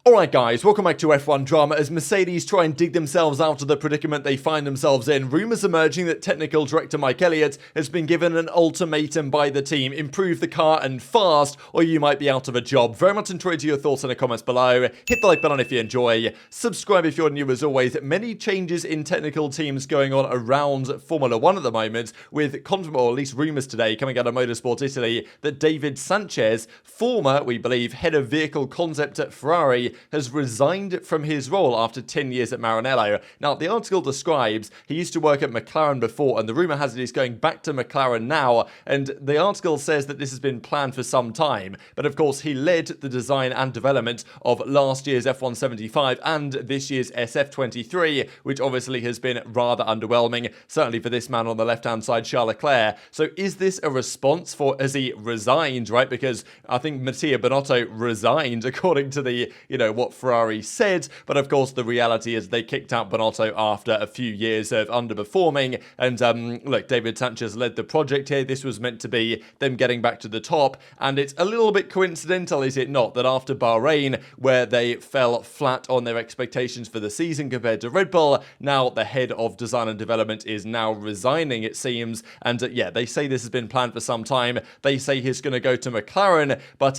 Alright guys, welcome back to F1 Drama. As Mercedes try and dig themselves out of the predicament they find themselves in, rumours emerging that technical director Mike Elliott has been given an ultimatum by the team: improve the car and fast, or you might be out of a job. Very much enjoyed your thoughts in the comments below. Hit the like button if you enjoy. Subscribe if you're new as always. Many changes in technical teams going on around Formula 1 at the moment, with or at least rumours today coming out of Motorsport Italy that David Sanchez, former, we believe, head of vehicle concept at Ferrari, has resigned from his role after 10 years at Maranello. Now, the article describes he used to work at McLaren before, and the rumour has it he's going back to McLaren now, and the article says that this has been planned for some time. But of course, he led the design and development of last year's F1 75 and this year's SF23, which obviously has been rather underwhelming, certainly for this man on the left-hand side, Charles Leclerc. So is this a response for, as he resigned, right? Because I think Mattia Binotto resigned, according to the, what Ferrari said, but of course the reality is they kicked out Binotto after a few years of underperforming, and look, David Sanchez led the project here. This was meant to be them getting back to the top, and it's a little bit coincidental, is it not, that after Bahrain, where they fell flat on their expectations for the season compared to Red Bull, now the head of design and development is now resigning, it seems, and yeah, they say this has been planned for some time. They say he's going to go to McLaren, but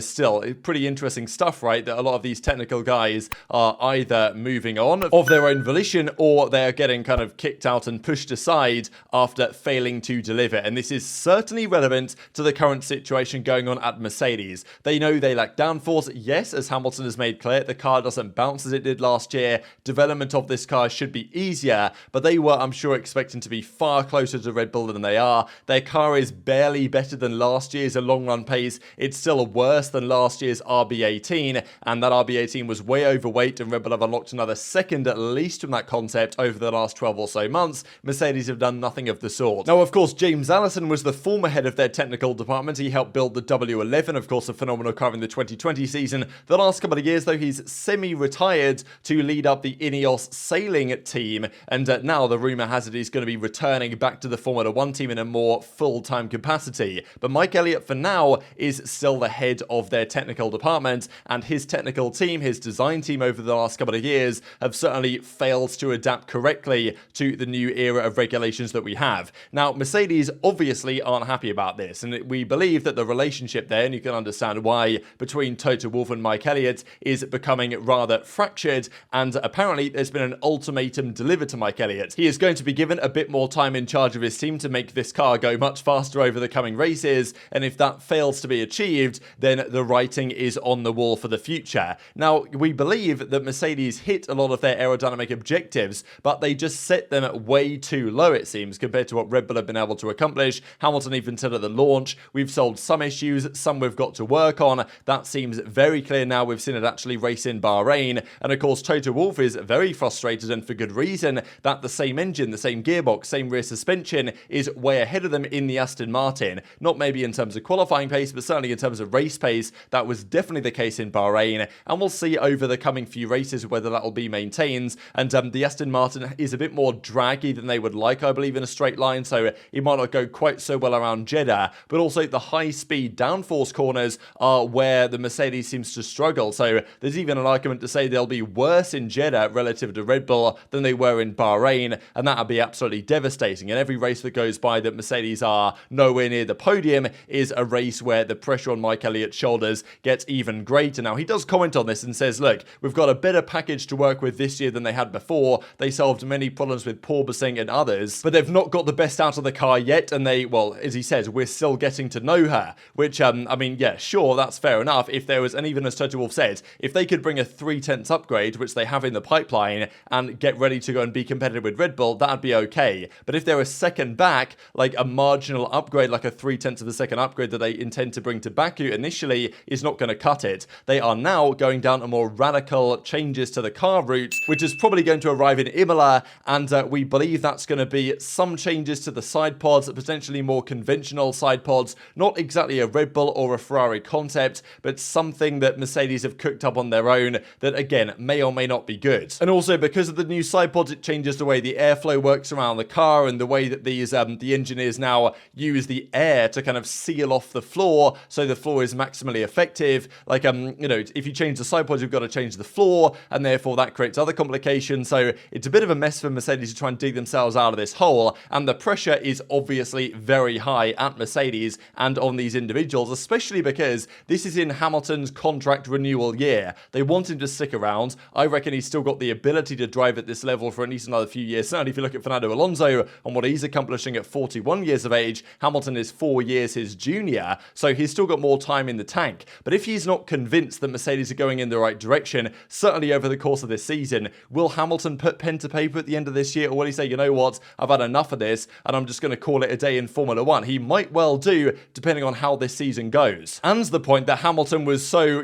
still, pretty interesting stuff, right? That a lot of these technical guys are either moving on of their own volition, or they're getting kind of kicked out and pushed aside after failing to deliver. And this is certainly relevant to the current situation going on at Mercedes. They know they lack downforce. Yes, as Hamilton has made clear, the car doesn't bounce as it did last year. Development of this car should be easier, but they were, I'm sure, expecting to be far closer to Red Bull than they are. Their car is barely better than last year's a long run pace. It's still worse than last year's RB18, and that RB18 was way overweight, and Red Bull have unlocked another second at least from that concept over the last 12 or so months. Mercedes have done nothing of the sort. Now, of course, James Allison was the former head of their technical department. He helped build the W11, of course, a phenomenal car in the 2020 season. The last couple of years, though, he's semi-retired to lead up the Ineos sailing team, and now the rumour has it he's going to be returning back to the Formula 1 team in a more full-time capacity. But Mike Elliott, for now, is still the head of their technical department, and his technical team, his design team over the last couple of years, have certainly failed to adapt correctly to the new era of regulations that we have. Now, Mercedes obviously aren't happy about this, and we believe that the relationship there, and you can understand why, between Toto Wolff and Mike Elliott is becoming rather fractured, and apparently there's been an ultimatum delivered to Mike Elliott. He is going to be given a bit more time in charge of his team to make this car go much faster over the coming races, and if that fails to be achieved, then the writing is on the wall for the future. Now, we believe that Mercedes hit a lot of their aerodynamic objectives, but they just set them way too low, it seems, compared to what Red Bull have been able to accomplish. Hamilton even said at the launch, we've solved some issues, some we've got to work on. That seems very clear now. We've seen it actually race in Bahrain, and of course Toto Wolff is very frustrated, and for good reason, that the same engine, the same gearbox, same rear suspension is way ahead of them in the Aston Martin. Not maybe in terms of qualifying pace, but certainly in terms of race pace. That was definitely the case in Bahrain, and we'll see over the coming few races whether that will be maintained. And the Aston Martin is a bit more draggy than they would like, I believe, in a straight line, so it might not go quite so well around Jeddah, but also the high-speed downforce corners are where the Mercedes seems to struggle. So there's even an argument to say they'll be worse in Jeddah relative to Red Bull than they were in Bahrain, and that would be absolutely devastating. And every race that goes by that Mercedes are nowhere near the podium is a race where the pressure on Mike Elliott's shoulders gets even greater. Now, he does comment on this and says, look, we've got a better package to work with this year than they had before. They solved many problems with Porpoising and others, but they've not got the best out of the car yet, and they, well, as he says, we're still getting to know her, which, I mean, yeah, sure, that's fair enough. If there was, and even as Toto Wolff said, if they could bring a 3/10 upgrade, which they have in the pipeline, and get ready to go and be competitive with Red Bull, that'd be okay. But if they're a second back, like a marginal upgrade, like a 3/10 of a second upgrade that they intend to bring to Baku initially, is not going to cut it. They are now going down a more radical changes to the car route, which is probably going to arrive in Imola, and we believe that's going to be some changes to the side pods, potentially more conventional side pods, not exactly a Red Bull or a Ferrari concept, but something that Mercedes have cooked up on their own that, again, may or may not be good. And also, because of the new side pods, it changes the way the airflow works around the car, and the way that these the engineers now use the air to kind of seal off the floor, so the floor is maximally effective. Like, if you change the side pods, you've got to change the floor, and therefore that creates other complications. So it's a bit of a mess for Mercedes to try and dig themselves out of this hole, and the pressure is obviously very high at Mercedes and on these individuals, especially because this is in Hamilton's contract renewal year. They want him to stick around. I reckon he's still got the ability to drive at this level for at least another few years. Certainly if you look at Fernando Alonso and what he's accomplishing at 41 years of age, Hamilton is 4 years his junior, so he's still got more time in the tank. But if he's not convinced that Mercedes are going in the right direction, certainly over the course of this season, will Hamilton put pen to paper at the end of this year, or will he say, you know what, I've had enough of this and I'm just going to call it a day in Formula 1? He might well do, depending on how this season goes. And the point that Hamilton was so,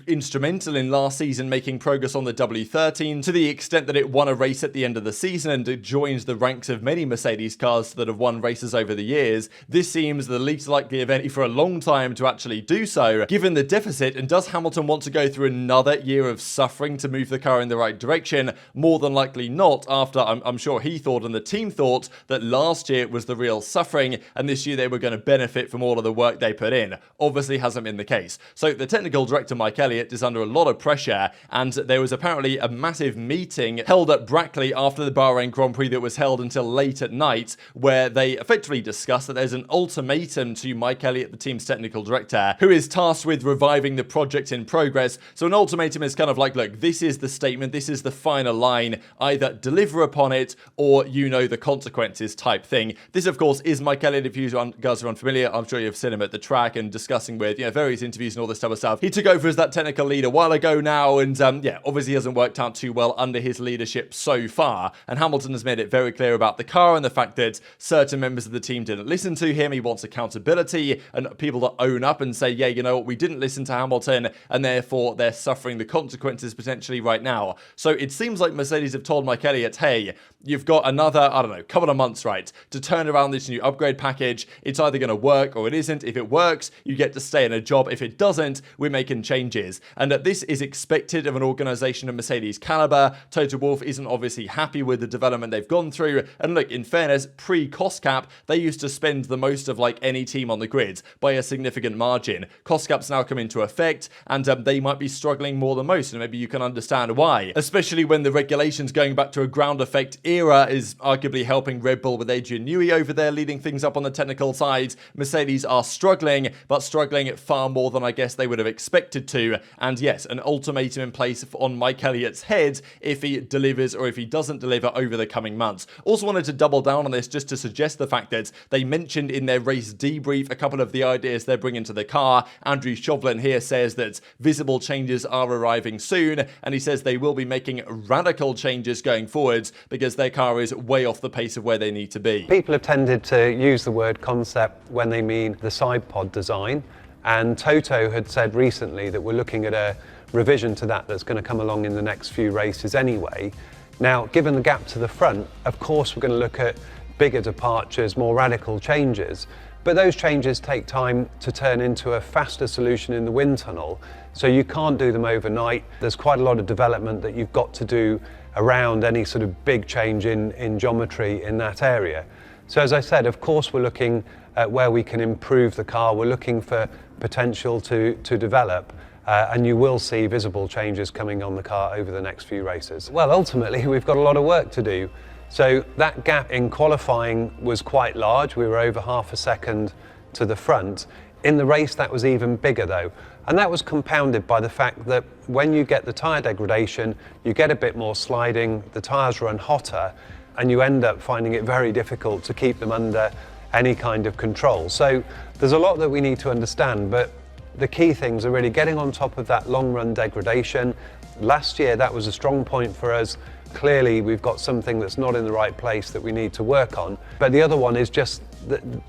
instrumental in last season making progress on the W13 to the extent that it won a race at the end of the season and it joined the ranks of many Mercedes cars that have won races over the years. This seems the least likely of any for a long time to actually do so, given the deficit. And does Hamilton want to go through another year of suffering to move the car in the right direction? More than likely not, after I'm sure he thought and the team thought that last year was the real suffering and this year they were going to benefit from all of the work they put in. Obviously hasn't been the case. So the technical director Mike Elliott is under a lot of pressure, and there was apparently a massive meeting held at Brackley after the Bahrain Grand Prix that was held until late at night, where they effectively discussed that there's an ultimatum to Mike Elliott, the team's technical director, who is tasked with reviving the project in progress. So an ultimatum is kind of like, look, this is the statement, this is the final line, either deliver upon it or you know the consequences type thing. This, of course, is Mike Elliott. If you guys are unfamiliar, I'm sure you've seen him at the track and discussing with various interviews and all this type of stuff. He took over as that technical lead a while ago now, and obviously hasn't worked out too well under his leadership so far. And Hamilton has made it very clear about the car and the fact that certain members of the team didn't listen to him. He wants accountability and people to own up and say, yeah, you know what, we didn't listen to Hamilton, and therefore they're suffering the consequences potentially right now. So it seems like Mercedes have told Mike Elliott, hey, you've got another, couple of months, right, to turn around this new upgrade package. It's either going to work or it isn't. If it works, you get to stay in a job. If it doesn't, we're making changes. And that this is expected of an organization of Mercedes caliber. Toto Wolff isn't obviously happy with the development they've gone through. And look, in fairness, pre-cost cap, they used to spend the most of any team on the grid by a significant margin. Cost caps now come into effect, and they might be struggling more than most. And maybe you can understand why, especially when the regulations going back to a ground effect era is arguably helping Red Bull with Adrian Newey over there leading things up on the technical side. Mercedes are struggling, but struggling far more than I guess they would have expected to. And yes, an ultimatum in place on Mike Elliott's head if he delivers or if he doesn't deliver over the coming months. Also wanted to double down on this just to suggest the fact that they mentioned in their race debrief a couple of the ideas they're bringing to the car. Andrew Chauvelin here says that visible changes are arriving soon, and he says they will be making radical changes going forwards because their car is way off the pace of where they need to be. People have tended to use the word concept when they mean the side pod design, and Toto had said recently that we're looking at a revision to that that's going to come along in the next few races anyway. Now, given the gap to the front, of course we're going to look at bigger departures, more radical changes, but those changes take time to turn into a faster solution in the wind tunnel, so you can't do them overnight. There's quite a lot of development that you've got to do around any sort of big change in geometry in that area. So as I said, of course we're looking at where we can improve the car, we're looking for potential to develop, and you will see visible changes coming on the car over the next few races. Well, ultimately we've got a lot of work to do. So that gap in qualifying was quite large. We were over half a second to the front. In the race that was even bigger though. And that was compounded by the fact that when you get the tyre degradation, you get a bit more sliding, the tyres run hotter, and you end up finding it very difficult to keep them under any kind of control. So there's a lot that we need to understand, but the key things are really getting on top of that long run degradation. Last year that was a strong point for us. Clearly we've got something that's not in the right place that we need to work on. But the other one is just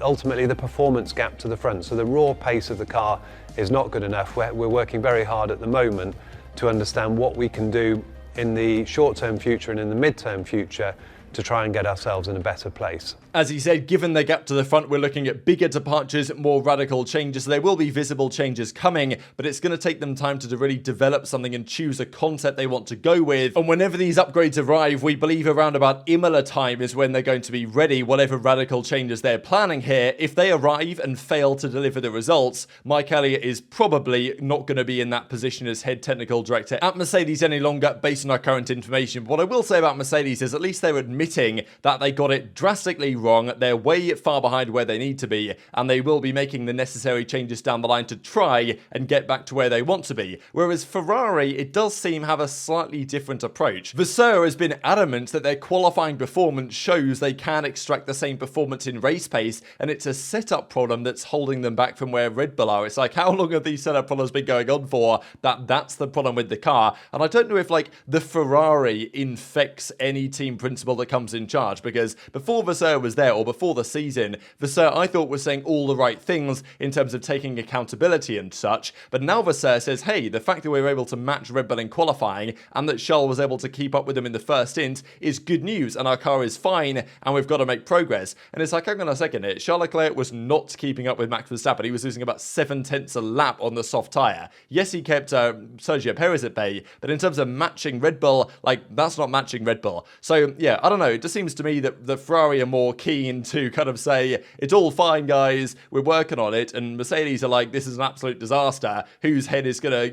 ultimately the performance gap to the front. So the raw pace of the car is not good enough. We're working very hard at the moment to understand what we can do in the short-term future and in the mid-term future to try and get ourselves in a better place. As he said, given the gap to the front, we're looking at bigger departures, more radical changes. There will be visible changes coming, but it's going to take them time to really develop something and choose a concept they want to go with. And whenever these upgrades arrive, we believe around about Imola time is when they're going to be ready, whatever radical changes they're planning here. If they arrive and fail to deliver the results, Mike Elliott is probably not going to be in that position as head technical director at Mercedes any longer, based on our current information. But what I will say about Mercedes is at least they're admitting that they got it drastically wrong. They're way far behind where they need to be, and they will be making the necessary changes down the line to try and get back to where they want to be. Whereas Ferrari, it does seem have a slightly different approach. Vasseur has been adamant that their qualifying performance shows they can extract the same performance in race pace, and it's a setup problem that's holding them back from where Red Bull are. It's like, how long have these setup problems been going on for? That's the problem with the car. And I don't know if like the Ferrari infects any team principal that comes in charge, because before Vasseur was there, or before the season, Vasseur I thought was saying all the right things in terms of taking accountability and such, but now Vasseur says, hey, the fact that we were able to match Red Bull in qualifying and that Charles was able to keep up with them in the first stint is good news, and our car is fine and we've got to make progress. And it's like, hang on a second here, Charles Leclerc was not keeping up with Max Verstappen. He was losing about 7/10 a lap on the soft tyre. Yes, he kept Sergio Perez at bay, but in terms of matching Red Bull, like, that's not matching Red Bull. So yeah, I don't know, it just seems to me that the Ferrari are more keen to kind of say, it's all fine guys, we're working on it, and Mercedes are like, this is an absolute disaster, whose head is gonna,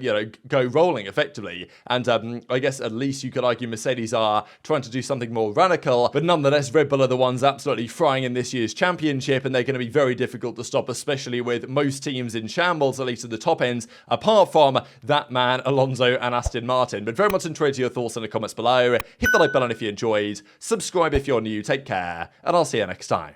go rolling effectively. And I guess at least you could argue Mercedes are trying to do something more radical, but nonetheless Red Bull are the ones absolutely frying in this year's championship, and they're going to be very difficult to stop, especially with most teams in shambles, at least at the top ends, apart from that man Alonso and Aston Martin. But very much enjoyed your thoughts in the comments below. Hit the like button if you enjoyed, subscribe if you're new, take care, and I'll see you next time.